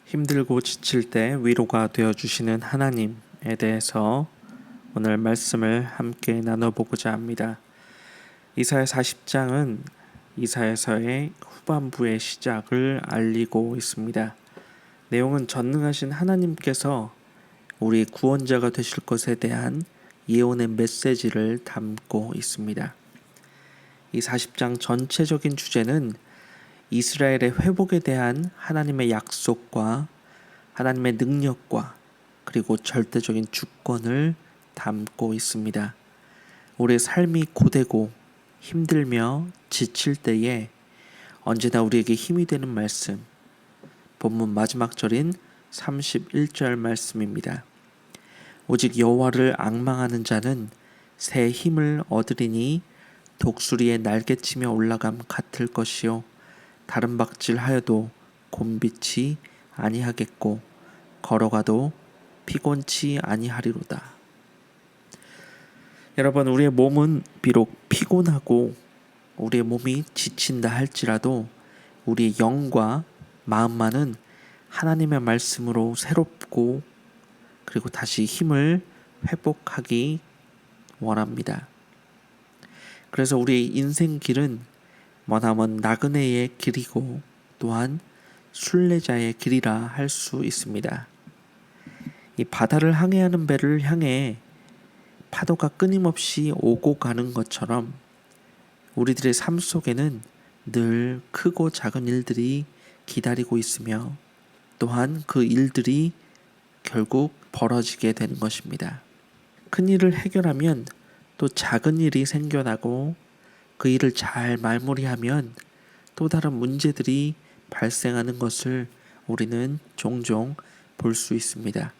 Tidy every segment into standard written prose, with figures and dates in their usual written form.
힘들고 지칠 때 위로가 되어주시는 하나님에 대해서 오늘 말씀을 함께 나눠보고자 합니다. 이사야 40장은 이사야서의 후반부의 시작을 알리고 있습니다. 내용은 전능하신 하나님께서 우리 구원자가 되실 것에 대한 예언의 메시지를 담고 있습니다. 이 40장 전체적인 주제는 이스라엘의 회복에 대한 하나님의 약속과 하나님의 능력과 그리고 절대적인 주권을 담고 있습니다. 우리의 삶이 고되고 힘들며 지칠 때에 언제나 우리에게 힘이 되는 말씀, 본문 마지막 절인 31절 말씀입니다. 오직 여호와를 앙망하는 자는 새 힘을 얻으리니 독수리의 날개치며 올라감 같을 것이요 다른 박질하여도 곤비치 아니하겠고 걸어가도 피곤치 아니하리로다. 여러분, 우리의 몸은 비록 피곤하고 우리의 몸이 지친다 할지라도 우리의 영과 마음만은 하나님의 말씀으로 새롭고 그리고 다시 힘을 회복하기 원합니다. 그래서 우리의 인생 길은 머나먼 나그네의 길이고 또한 순례자의 길이라 할 수 있습니다. 이 바다를 항해하는 배를 향해 파도가 끊임없이 오고 가는 것처럼 우리들의 삶 속에는 늘 크고 작은 일들이 기다리고 있으며 또한 그 일들이 결국 벌어지게 되는 것입니다. 큰 일을 해결하면 또 작은 일이 생겨나고 그 일을 잘 마무리하면 또 다른 문제들이 발생하는 것을 우리는 종종 볼 수 있습니다.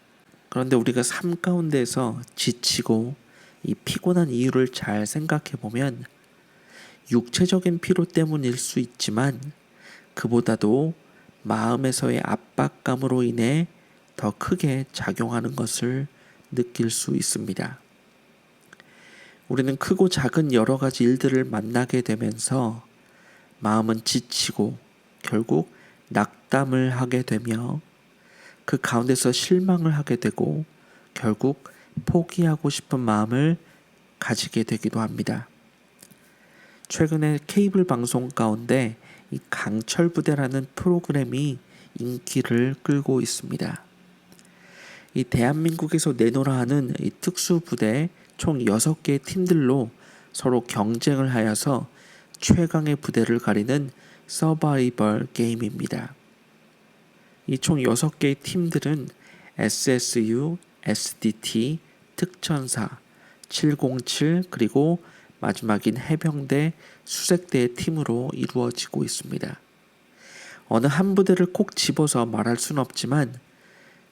그런데 우리가 삶 가운데서 지치고 이 피곤한 이유를 잘 생각해 보면 육체적인 피로 때문일 수 있지만 그보다도 마음에서의 압박감으로 인해 더 크게 작용하는 것을 느낄 수 있습니다. 우리는 크고 작은 여러 가지 일들을 만나게 되면서 마음은 지치고 결국 낙담을 하게 되며 그 가운데서 실망을 하게 되고 결국 포기하고 싶은 마음을 가지게 되기도 합니다. 최근에 케이블 방송 가운데 이 강철부대라는 프로그램이 인기를 끌고 있습니다. 이 대한민국에서 내노라 하는 이 특수부대 총 6개의 팀들로 서로 경쟁을 하여서 최강의 부대를 가리는 서바이벌 게임입니다. 이 총 6개의 팀들은 SSU, SDT, 특전사, 707 그리고 마지막인 해병대, 수색대의 팀으로 이루어지고 있습니다. 어느 한 부대를 꼭 집어서 말할 수는 없지만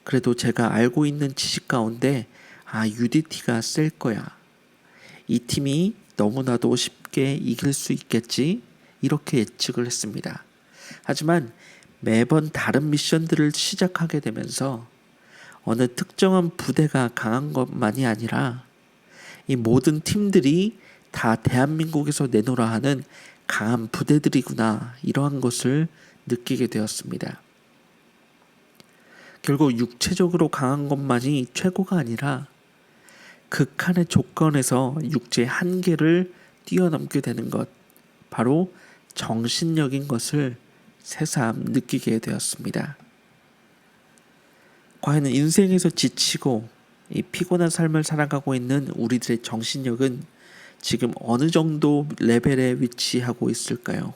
그래도 제가 알고 있는 지식 가운데 UDT가 셀 거야. 이 팀이 너무나도 쉽게 이길 수 있겠지? 이렇게 예측을 했습니다. 하지만 매번 다른 미션들을 시작하게 되면서 어느 특정한 부대가 강한 것만이 아니라 이 모든 팀들이 다 대한민국에서 내노라 하는 강한 부대들이구나 이러한 것을 느끼게 되었습니다. 결국 육체적으로 강한 것만이 최고가 아니라 극한의 조건에서 육체의 한계를 뛰어넘게 되는 것, 바로 정신력인 것을 새삼 느끼게 되었습니다. 과연 인생에서 지치고 이 피곤한 삶을 살아가고 있는 우리들의 정신력은 지금 어느 정도 레벨에 위치하고 있을까요?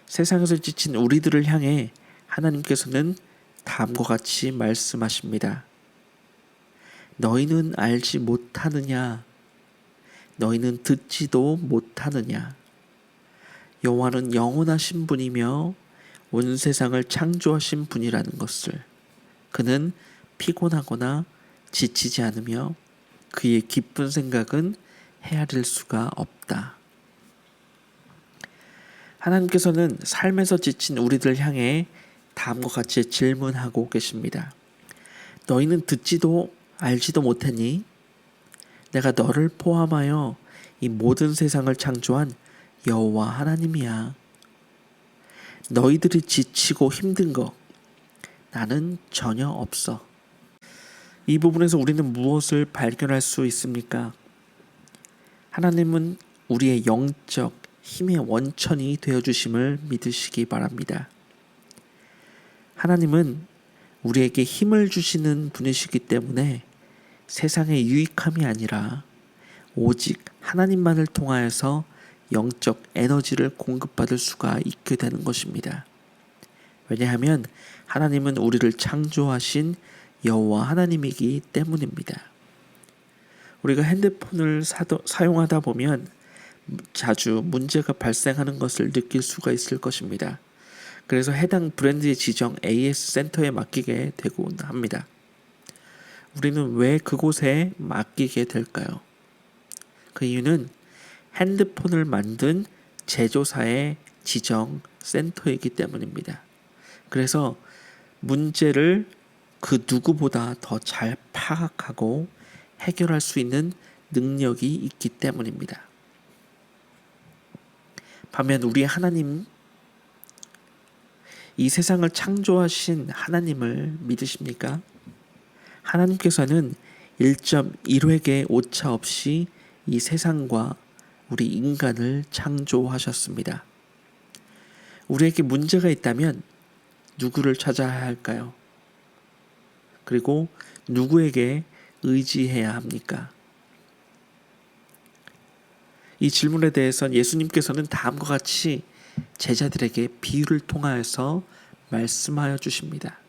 세상에서 지친 우리들을 향해 하나님께서는 다음과 같이 말씀하십니다. 너희는 알지 못하느냐? 너희는 듣지도 못하느냐? 여호와는 영원하신 분이며 온 세상을 창조하신 분이라는 것을. 그는 피곤하거나 지치지 않으며 그의 기쁜 생각은 헤아릴 수가 없다. 하나님께서는 삶에서 지친 우리들 향해 다음과 같이 질문하고 계십니다. 너희는 듣지도 알지도 못했니? 내가 너를 포함하여 이 모든 세상을 창조한 여호와 하나님이야. 너희들이 지치고 힘든 거, 나는 전혀 없어. 이 부분에서 우리는 무엇을 발견할 수 있습니까? 하나님은 우리의 영적 힘의 원천이 되어주심을 믿으시기 바랍니다. 하나님은 우리에게 힘을 주시는 분이시기 때문에 세상의 유익함이 아니라 오직 하나님만을 통하여서 영적 에너지를 공급받을 수가 있게 되는 것입니다. 왜냐하면 하나님은 우리를 창조하신 여호와 하나님이기 때문입니다. 우리가 핸드폰을 사용하다 보면 자주 문제가 발생하는 것을 느낄 수가 있을 것입니다. 그래서 해당 브랜드의 지정 AS 센터에 맡기게 되곤 합니다. 우리는 왜 그곳에 맡기게 될까요? 그 이유는 핸드폰을 만든 제조사의 지정 센터이기 때문입니다. 그래서 문제를 그 누구보다 더 잘 파악하고 해결할 수 있는 능력이 있기 때문입니다. 반면 우리 하나님, 이 세상을 창조하신 하나님을 믿으십니까? 하나님께서는 1.1획의 오차 없이 이 세상과 우리 인간을 창조하셨습니다. 우리에게 문제가 있다면 누구를 찾아야 할까요? 그리고 누구에게 의지해야 합니까? 이 질문에 대해서는 예수님께서는 다음과 같이 제자들에게 비유를 통하여서 말씀하여 주십니다.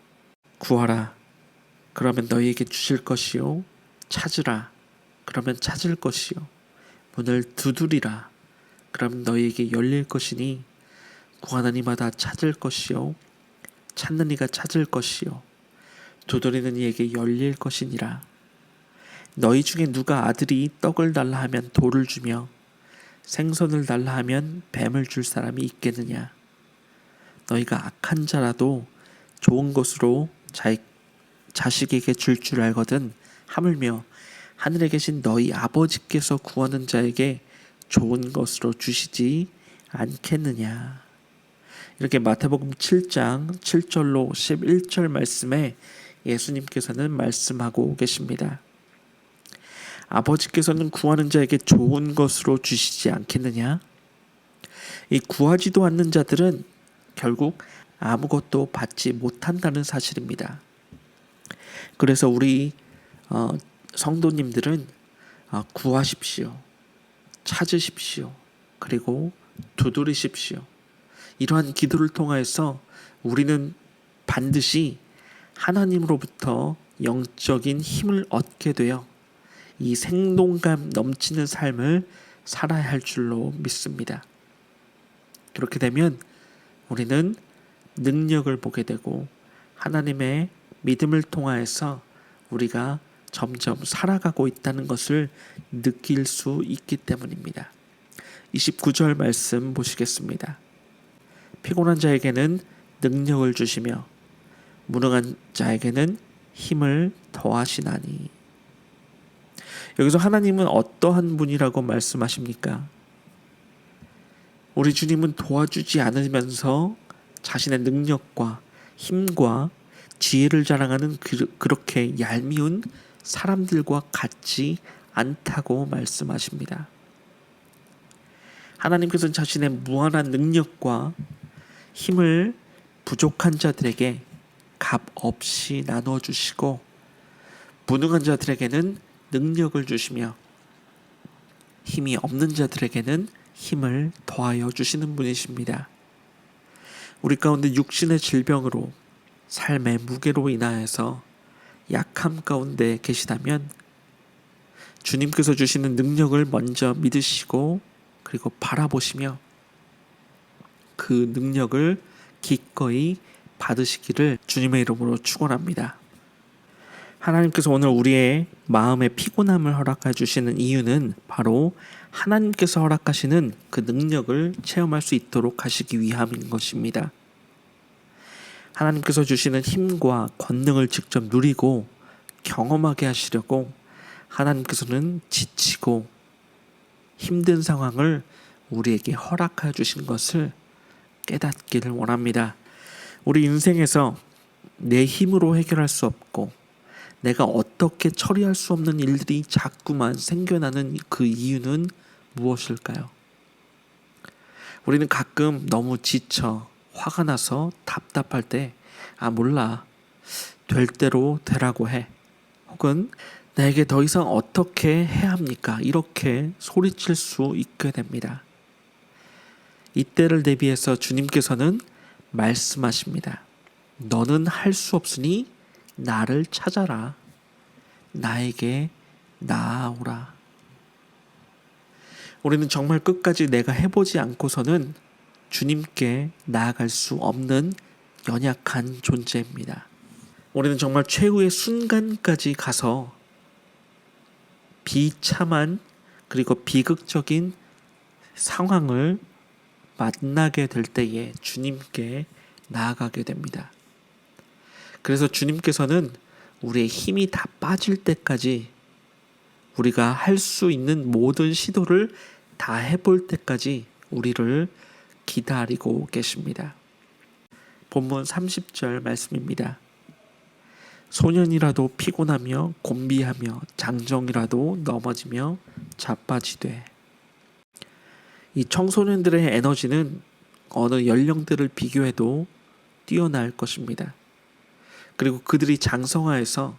구하라, 그러면 너희에게 주실 것이요. 찾으라, 그러면 찾을 것이요. 문을 두드리라, 그럼 너희에게 열릴 것이니 구하는 이마다 찾을 것이요. 찾는 이가 찾을 것이요. 두드리는 이에게 열릴 것이니라. 너희 중에 누가 아들이 떡을 달라 하면 돌을 주며 생선을 달라 하면 뱀을 줄 사람이 있겠느냐? 너희가 악한 자라도 좋은 것으로 자식에게 줄 알거든 하물며 하늘에 계신 너희 아버지께서 구하는 자에게 좋은 것으로 주시지 않겠느냐? 이렇게 마태복음 7장 7절로 11절 말씀에 예수님께서는 말씀하고 계십니다. 아버지께서는 구하는 자에게 좋은 것으로 주시지 않겠느냐? 이 구하지도 않는 자들은 결국 아무것도 받지 못한다는 사실입니다. 그래서 우리 성도님들은 구하십시오. 찾으십시오. 그리고 두드리십시오. 이러한 기도를 통해서 우리는 반드시 하나님으로부터 영적인 힘을 얻게 되어 이 생동감 넘치는 삶을 살아야 할 줄로 믿습니다. 그렇게 되면 우리는 능력을 보게 되고 하나님의 믿음을 통하여서 우리가 점점 살아가고 있다는 것을 느낄 수 있기 때문입니다. 29절 말씀 보시겠습니다. 피곤한 자에게는 능력을 주시며 무능한 자에게는 힘을 더하시나니. 여기서 하나님은 어떠한 분이라고 말씀하십니까? 우리 주님은 도와주지 않으면서 자신의 능력과 힘과 지혜를 자랑하는 그렇게 얄미운 사람들과 같지 않다고 말씀하십니다. 하나님께서는 자신의 무한한 능력과 힘을 부족한 자들에게 값 없이 나눠주시고 무능한 자들에게는 능력을 주시며 힘이 없는 자들에게는 힘을 더하여 주시는 분이십니다. 우리 가운데 육신의 질병으로 삶의 무게로 인하여서 약함 가운데 계시다면 주님께서 주시는 능력을 먼저 믿으시고 그리고 바라보시며 그 능력을 기꺼이 받으시기를 주님의 이름으로 축원합니다. 하나님께서 오늘 우리의 마음의 피곤함을 허락해 주시는 이유는 바로 하나님께서 허락하시는 그 능력을 체험할 수 있도록 하시기 위함인 것입니다. 하나님께서 주시는 힘과 권능을 직접 누리고 경험하게 하시려고 하나님께서는 지치고 힘든 상황을 우리에게 허락해 주신 것을 깨닫기를 원합니다. 우리 인생에서 내 힘으로 해결할 수 없고 내가 어떻게 처리할 수 없는 일들이 자꾸만 생겨나는 그 이유는 무엇일까요? 우리는 가끔 너무 지쳐 화가 나서 답답할 때 몰라, 될 대로 되라고 해, 혹은 나에게 더 이상 어떻게 해야 합니까? 이렇게 소리칠 수 있게 됩니다. 이때를 대비해서 주님께서는 말씀하십니다. 너는 할 수 없으니 나를 찾아라. 나에게 나아오라. 우리는 정말 끝까지 내가 해보지 않고서는 주님께 나아갈 수 없는 연약한 존재입니다. 우리는 정말 최후의 순간까지 가서 비참한 그리고 비극적인 상황을 만나게 될 때에 주님께 나아가게 됩니다. 그래서 주님께서는 우리의 힘이 다 빠질 때까지, 우리가 할 수 있는 모든 시도를 다 해볼 때까지 우리를 기다리고 계십니다. 본문 30절 말씀입니다. 소년이라도 피곤하며 곤비하며 장정이라도 넘어지며 자빠지되. 이 청소년들의 에너지는 어느 연령대를 비교해도 뛰어날 것입니다. 그리고 그들이 장성화해서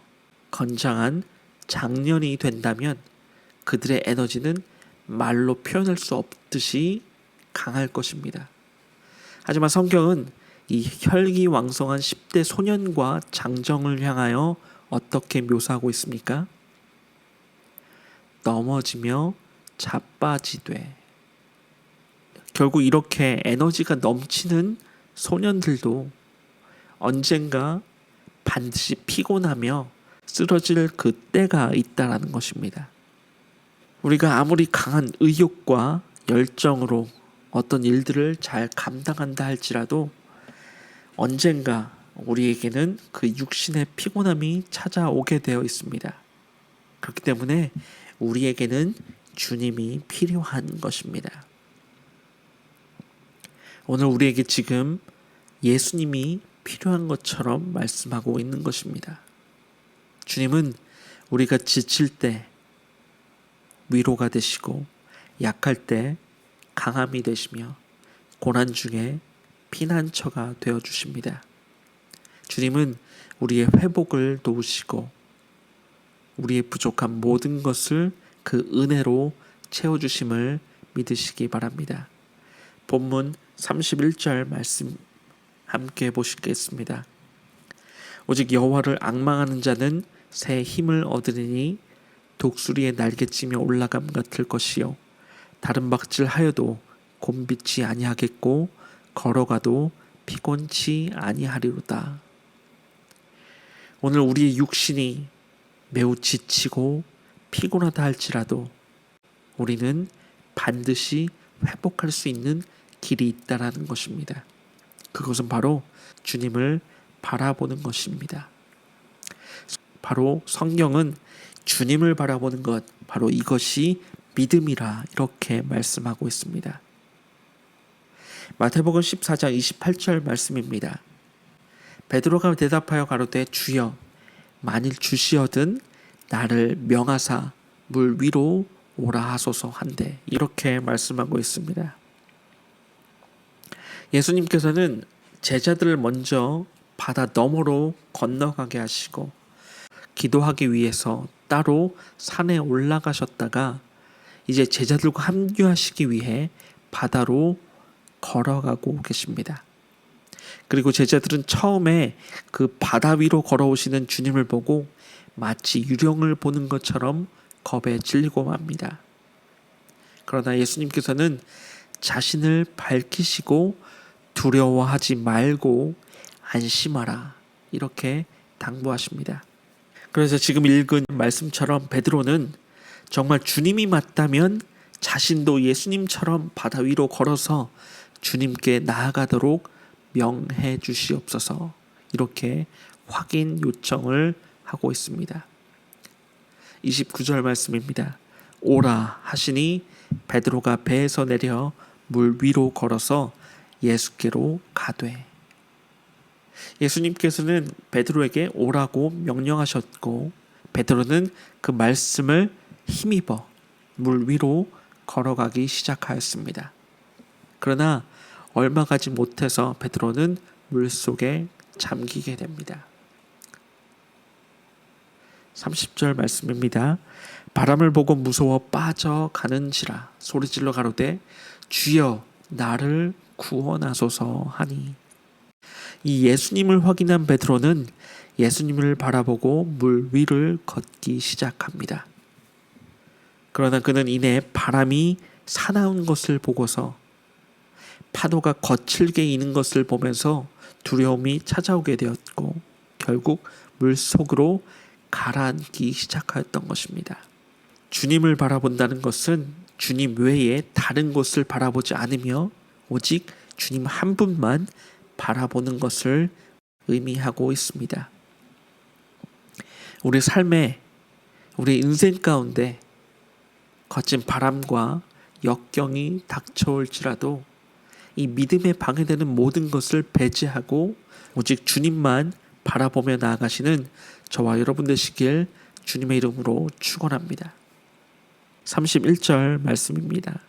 건장한 장년이 된다면 그들의 에너지는 말로 표현할 수 없듯이 강할 것입니다. 하지만 성경은 이 혈기왕성한 10대 소년과 장정을 향하여 어떻게 묘사하고 있습니까? 넘어지며 자빠지되. 결국 이렇게 에너지가 넘치는 소년들도 언젠가 반드시 피곤하며 쓰러질 그 때가 있다라는 것입니다. 우리가 아무리 강한 의욕과 열정으로 어떤 일들을 잘 감당한다 할지라도 언젠가 우리에게는 그 육신의 피곤함이 찾아오게 되어 있습니다. 그렇기 때문에 우리에게는 주님이 필요한 것입니다. 오늘 우리에게 지금 예수님이 필요한 것처럼 말씀하고 있는 것입니다. 주님은 우리가 지칠 때 위로가 되시고 약할 때 강함이 되시며 고난 중에 피난처가 되어 주십니다. 주님은 우리의 회복을 도우시고 우리의 부족한 모든 것을 그 은혜로 채워주심을 믿으시기 바랍니다. 본문 31절 말씀 함께 보시겠습니다. 오직 여호와를 앙망하는 자는 새 힘을 얻으리니 독수리의 날개치며 올라감 같을 것이요 다른 박질하여도 곤비치 아니하겠고 걸어가도 피곤치 아니하리로다. 오늘 우리의 육신이 매우 지치고 피곤하다 할지라도 우리는 반드시 회복할 수 있는 길이 있다라는 것입니다. 그것은 바로 주님을 바라보는 것입니다. 바로 성경은 주님을 바라보는 것, 바로 이것이 믿음이라 이렇게 말씀하고 있습니다. 마태복음 14장 28절 말씀입니다. 베드로가 대답하여 가로되 주여 만일 주시어든 나를 명하사 물 위로 오라 하소서 한데, 이렇게 말씀하고 있습니다. 예수님께서는 제자들을 먼저 바다 너머로 건너가게 하시고 기도하기 위해서 따로 산에 올라가셨다가 이제 제자들과 합류하시기 위해 바다로 걸어가고 계십니다. 그리고 제자들은 처음에 그 바다 위로 걸어오시는 주님을 보고 마치 유령을 보는 것처럼 겁에 질리고 맙니다. 그러나 예수님께서는 자신을 밝히시고 두려워하지 말고 안심하라 이렇게 당부하십니다. 그래서 지금 읽은 말씀처럼 베드로는 정말 주님이 맞다면 자신도 예수님처럼 바다 위로 걸어서 주님께 나아가도록 명해 주시옵소서, 이렇게 확인 요청을 하고 있습니다. 29절 말씀입니다. 오라 하시니 베드로가 배에서 내려 물 위로 걸어서 예수께로 가되. 예수님께서는 베드로에게 오라고 명령하셨고 베드로는 그 말씀을 힘입어 물 위로 걸어가기 시작하였습니다. 그러나 얼마 가지 못해서 베드로는 물속에 잠기게 됩니다. 30절 말씀입니다. 바람을 보고 무서워 빠져가는지라 소리질러 가로되 주여 나를 구원하소서 하니, 이 예수님을 확인한 베드로는 예수님을 바라보고 물 위를 걷기 시작합니다. 그러나 그는 이내 바람이 사나운 것을 보고서 파도가 거칠게 이는 것을 보면서 두려움이 찾아오게 되었고 결국 물속으로 가라앉기 시작하였던 것입니다. 주님을 바라본다는 것은 주님 외에 다른 곳을 바라보지 않으며 오직 주님 한 분만 바라보는 것을 의미하고 있습니다. 우리 삶에, 우리 인생 가운데 거친 바람과 역경이 닥쳐올지라도 이 믿음에 방해되는 모든 것을 배제하고 오직 주님만 바라보며 나아가시는 저와 여러분 되시길 주님의 이름으로 축원합니다. 31절 말씀입니다.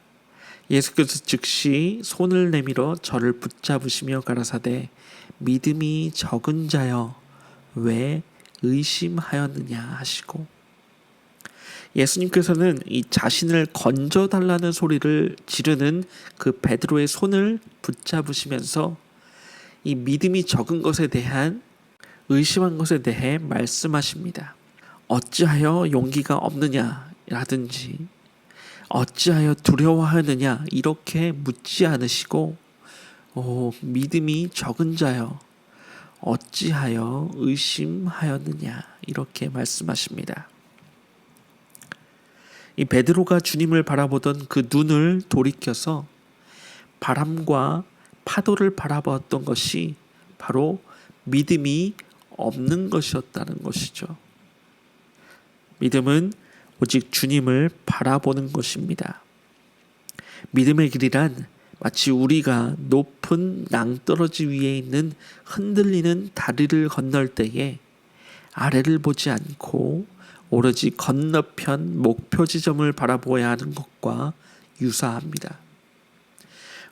예수께서 즉시 손을 내밀어 저를 붙잡으시며 가라사대 믿음이 적은 자여 왜 의심하였느냐 하시고, 예수님께서는 이 자신을 건져달라는 소리를 지르는 그 베드로의 손을 붙잡으시면서 이 믿음이 적은 것에 대한 의심한 것에 대해 말씀하십니다. 어찌하여 용기가 없느냐라든지 어찌하여 두려워하느냐 이렇게 묻지 않으시고 믿음이 적은 자여 어찌하여 의심하였느냐 이렇게 말씀하십니다. 이 베드로가 주님을 바라보던 그 눈을 돌이켜서 바람과 파도를 바라보았던 것이 바로 믿음이 없는 것이었다는 것이죠. 믿음은 오직 주님을 바라보는 것입니다. 믿음의 길이란 마치 우리가 높은 낭떠러지 위에 있는 흔들리는 다리를 건널 때에 아래를 보지 않고 오로지 건너편 목표 지점을 바라보아야 하는 것과 유사합니다.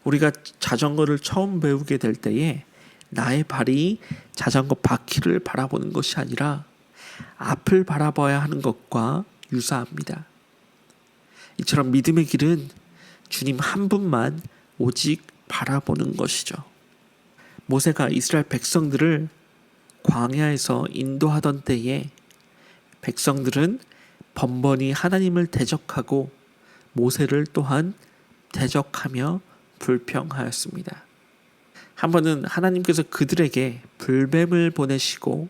우리가 자전거를 처음 배우게 될 때에 나의 발이 자전거 바퀴를 바라보는 것이 아니라 앞을 바라봐야 하는 것과 유사합니다. 이처럼 믿음의 길은 주님 한 분만 오직 바라보는 것이죠. 모세가 이스라엘 백성들을 광야에서 인도하던 때에 백성들은 번번이 하나님을 대적하고 모세를 또한 대적하며 불평하였습니다. 한 번은 하나님께서 그들에게 불뱀을 보내시고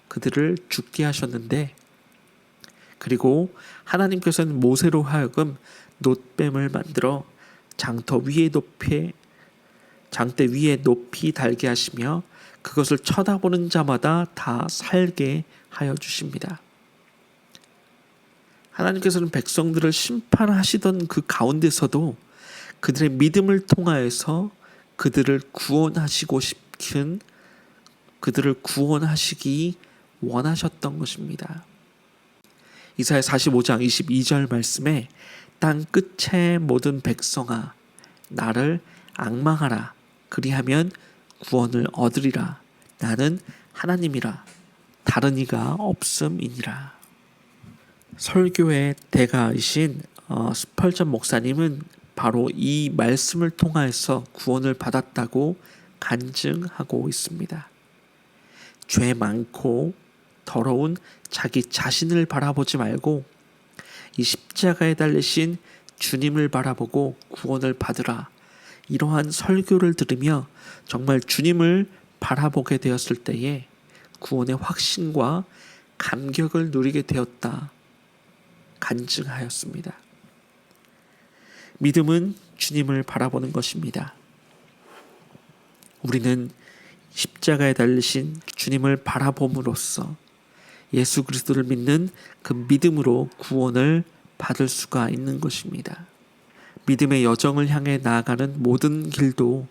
그들을 죽게 하셨는데, 그리고 하나님께서는 모세로 하여금 놋뱀을 만들어 장대 위에 높이 달게 하시며 그것을 쳐다보는 자마다 다 살게 하여 주십니다. 하나님께서는 백성들을 심판하시던 그 가운데서도 그들의 믿음을 통하여서 그들을 구원하시기 원하셨던 것입니다. 이사야 45장 22절 말씀에 땅 끝의 모든 백성아 나를 앙망하라 그리하면 구원을 얻으리라 나는 하나님이라 다른 이가 없음이니라. 설교의 대가이신 스펄전 목사님은 바로 이 말씀을 통하여서 구원을 받았다고 간증하고 있습니다. 죄 많고 더러운 자기 자신을 바라보지 말고 이 십자가에 달리신 주님을 바라보고 구원을 받으라, 이러한 설교를 들으며 정말 주님을 바라보게 되었을 때에 구원의 확신과 감격을 누리게 되었다 간증하였습니다. 믿음은 주님을 바라보는 것입니다. 우리는 십자가에 달리신 주님을 바라봄으로써 예수 그리스도를 믿는 그 믿음으로 구원을 받을 수가 있는 것입니다. 믿음의 여정을 향해 나아가는 모든 길도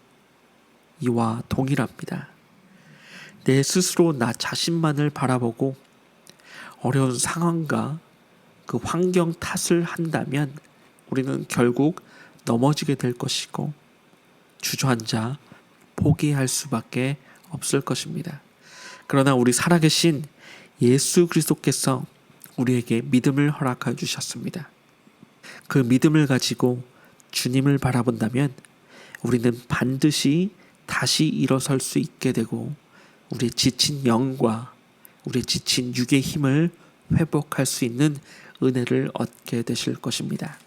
이와 동일합니다. 내 스스로 나 자신만을 바라보고 어려운 상황과 그 환경 탓을 한다면 우리는 결국 넘어지게 될 것이고 주저앉아 포기할 수밖에 없을 것입니다. 그러나 우리 살아계신 예수 그리스도께서 우리에게 믿음을 허락하여 주셨습니다. 그 믿음을 가지고 주님을 바라본다면 우리는 반드시 다시 일어설 수 있게 되고 우리의 지친 영과 우리의 지친 육의 힘을 회복할 수 있는 은혜를 얻게 되실 것입니다.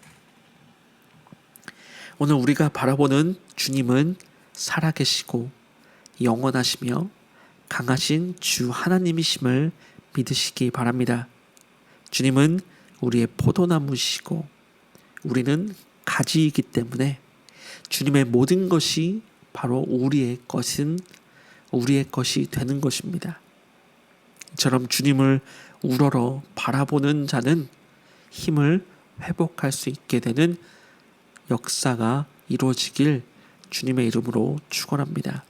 오늘 우리가 바라보는 주님은 살아계시고 영원하시며 강하신 주 하나님이심을 믿으시기 바랍니다. 주님은 우리의 포도나무시고 우리는 가지이기 때문에 주님의 모든 것이 바로 우리의 것이 되는 것입니다. 이처럼 주님을 우러러 바라보는 자는 힘을 회복할 수 있게 되는 역사가 이루어지길 주님의 이름으로 축원합니다.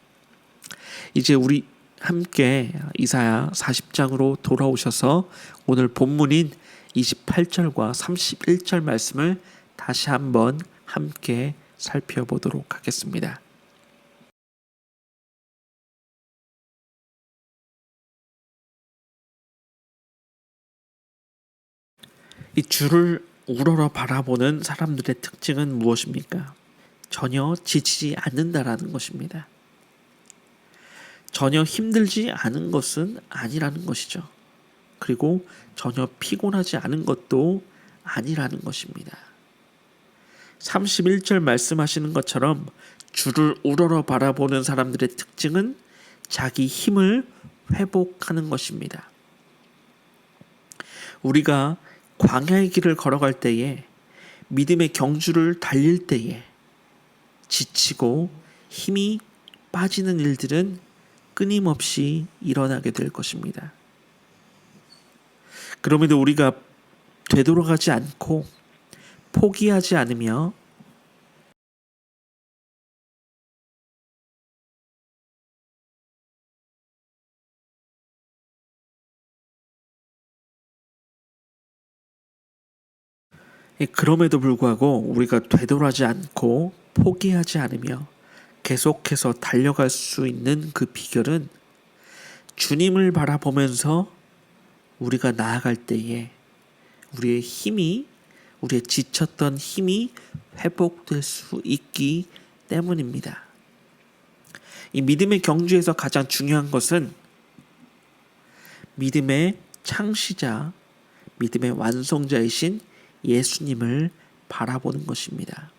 이제 우리 함께 이사야 40장으로 돌아오셔서 오늘 본문인 28절과 31절 말씀을 다시 한번 함께 살펴보도록 하겠습니다. 이 주를 우러러 바라보는 사람들의 특징은 무엇입니까? 전혀 지치지 않는다라는 것입니다. 전혀 힘들지 않은 것은 아니라는 것이죠. 그리고 전혀 피곤하지 않은 것도 아니라는 것입니다. 31절 말씀하시는 것처럼 주를 우러러 바라보는 사람들의 특징은 자기 힘을 회복하는 것입니다. 우리가 광야의 길을 걸어갈 때에 믿음의 경주를 달릴 때에 지치고 힘이 빠지는 일들은 끊임없이 일어나게 될 것입니다. 그럼에도 우리가 되돌아가지 않고 포기하지 않으며 그럼에도 불구하고 우리가 되돌아가지 않고 포기하지 않으며 계속해서 달려갈 수 있는 그 비결은 주님을 바라보면서 우리가 나아갈 때에 우리의 지쳤던 힘이 회복될 수 있기 때문입니다. 이 믿음의 경주에서 가장 중요한 것은 믿음의 창시자, 믿음의 완성자이신 예수님을 바라보는 것입니다.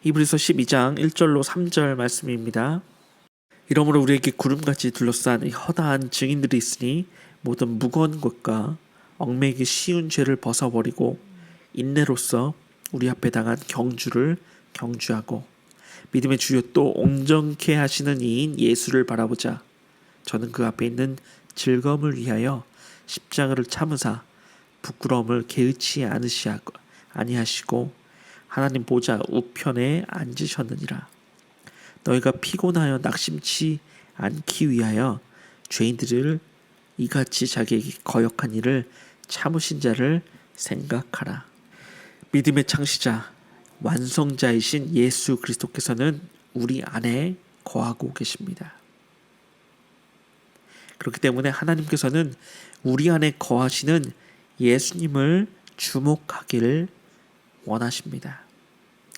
히브리서 12장 1절로 3절 말씀입니다. 이러므로 우리에게 구름같이 둘러싼 허다한 증인들이 있으니 모든 무거운 것과 얽매이기 쉬운 죄를 벗어버리고 인내로써 우리 앞에 당한 경주를 경주하고 믿음의 주요 또 온전케 하시는 이인 예수를 바라보자. 저는 그 앞에 있는 즐거움을 위하여 십자가를 참으사 부끄러움을 개의치 아니하시고 하나님 보좌 우편에 앉으셨느니라. 너희가 피곤하여 낙심치 않기 위하여 죄인들을 이같이 자기에게 거역한 일을 참으신 자를 생각하라. 믿음의 창시자 완성자이신 예수 그리스도께서는 우리 안에 거하고 계십니다. 그렇기 때문에 하나님께서는 우리 안에 거하시는 예수님을 주목하기를 원하십니다.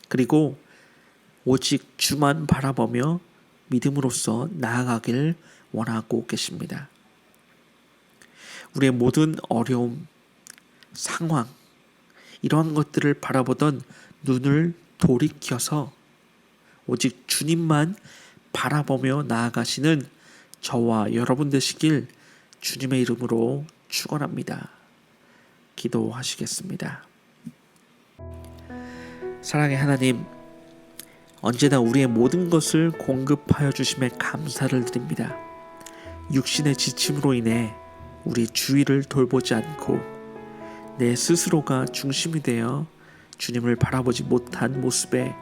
그리고 오직 주만 바라보며 믿음으로써 나아가길 원하고 계십니다. 우리의 모든 어려움, 상황, 이러한 것들을 바라보던 눈을 돌이켜서 오직 주님만 바라보며 나아가시는 저와 여러분 되시길 주님의 이름으로 축원합니다. 기도하시겠습니다. 사랑의 하나님, 언제나 우리의 모든 것을 공급하여 주심에 감사를 드립니다. 육신의 지침으로 인해 우리 주위를 돌보지 않고 내 스스로가 중심이 되어 주님을 바라보지 못한 모습에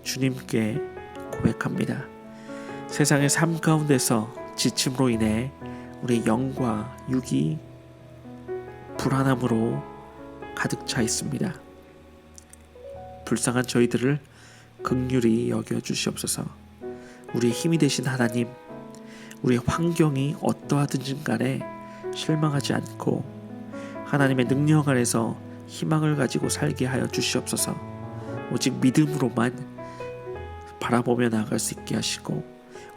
주님께 고백합니다. 세상의 삶 가운데서 지침으로 인해 우리의 영과 육이 불안함으로 가득 차 있습니다. 불쌍한 저희들을 긍휼히 여겨 주시옵소서. 우리의 힘이 되신 하나님, 우리의 환경이 어떠하든지 간에 실망하지 않고 하나님의 능력 안에서 희망을 가지고 살게 하여 주시옵소서. 오직 믿음으로만 바라보며 나아갈 수 있게 하시고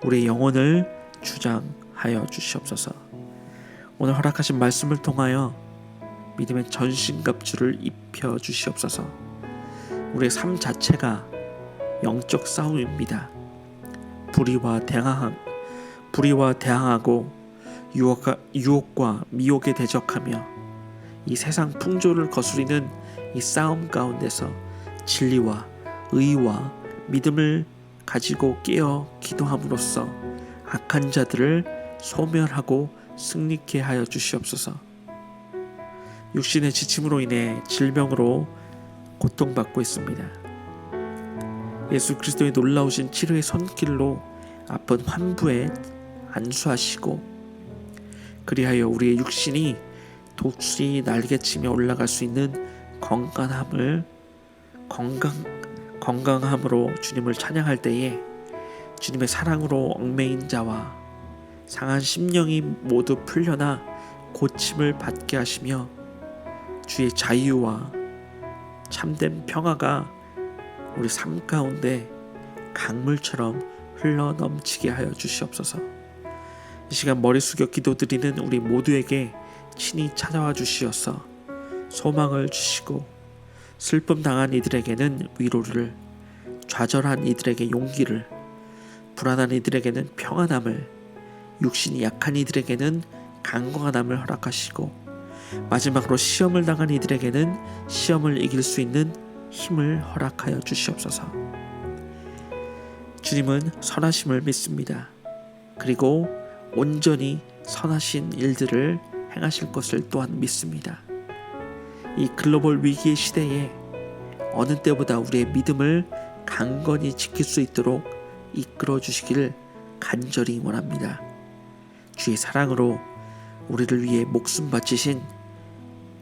우리의 영혼을 주장하여 주시옵소서. 오늘 허락하신 말씀을 통하여 믿음의 전신갑주를 입혀 주시옵소서. 우리의 삶 자체가 영적 싸움입니다. 불의와 대항하고 유혹과 미혹에 대적하며 이 세상 풍조를 거스리는 이 싸움 가운데서 진리와 의와 믿음을 가지고 깨어 기도함으로써 악한 자들을 소멸하고 승리케 하여 주시옵소서. 육신의 지침으로 인해 질병으로 고통받고 있습니다. 예수 그리스도의 놀라우신 치료의 손길로 아픈 환부에 안수하시고 그리하여 우리의 육신이 독수리 날개치며 올라갈 수 있는 건강함으로 주님을 찬양할 때에 주님의 사랑으로 얽매인 자와 상한 심령이 모두 풀려나 고침을 받게 하시며 주의 자유와 참된 평화가 우리 삶 가운데 강물처럼 흘러 넘치게 하여 주시옵소서. 이 시간 머리 숙여 기도드리는 우리 모두에게 친히 찾아와 주시어서 소망을 주시고 슬픔 당한 이들에게는 위로를, 좌절한 이들에게 용기를, 불안한 이들에게는 평안함을, 육신이 약한 이들에게는 강건함을 허락하시고 마지막으로 시험을 당한 이들에게는 시험을 이길 수 있는 힘을 허락하여 주시옵소서. 주님은 선하심을 믿습니다. 그리고 온전히 선하신 일들을 행하실 것을 또한 믿습니다. 이 글로벌 위기의 시대에 어느 때보다 우리의 믿음을 강건히 지킬 수 있도록 이끌어 주시기를 간절히 원합니다. 주의 사랑으로 우리를 위해 목숨 바치신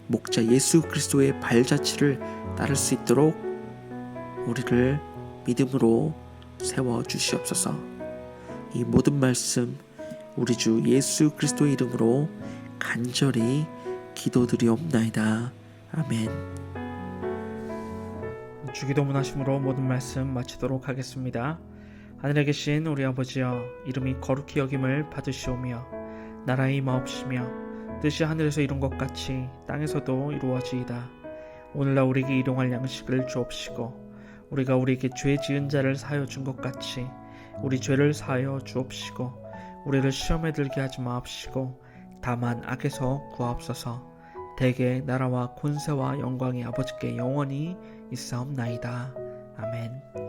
목자 예수 그리스도의 발자취를 따를 수 있도록 우리를 믿음으로 세워 주시옵소서. 이 모든 말씀 우리 주 예수 그리스도의 이름으로 간절히 기도드리옵나이다. 아멘. 주기도문 하심으로 모든 말씀 마치도록 하겠습니다. 하늘에 계신 우리 아버지여, 이름이 거룩히 여김을 받으시오며 나라의 임하옵시며 뜻이 하늘에서 이룬 것 같이 땅에서도 이루어지이다. 오늘날 우리에게 일용할 양식을 주옵시고 우리가 우리에게 죄 지은 자를 사하여 준 것 같이 우리 죄를 사하여 주옵시고 우리를 시험에 들게 하지 마옵시고 다만 악에서 구하옵소서. 대개 나라와 권세와 영광이 아버지께 영원히 있사옵나이다. 아멘.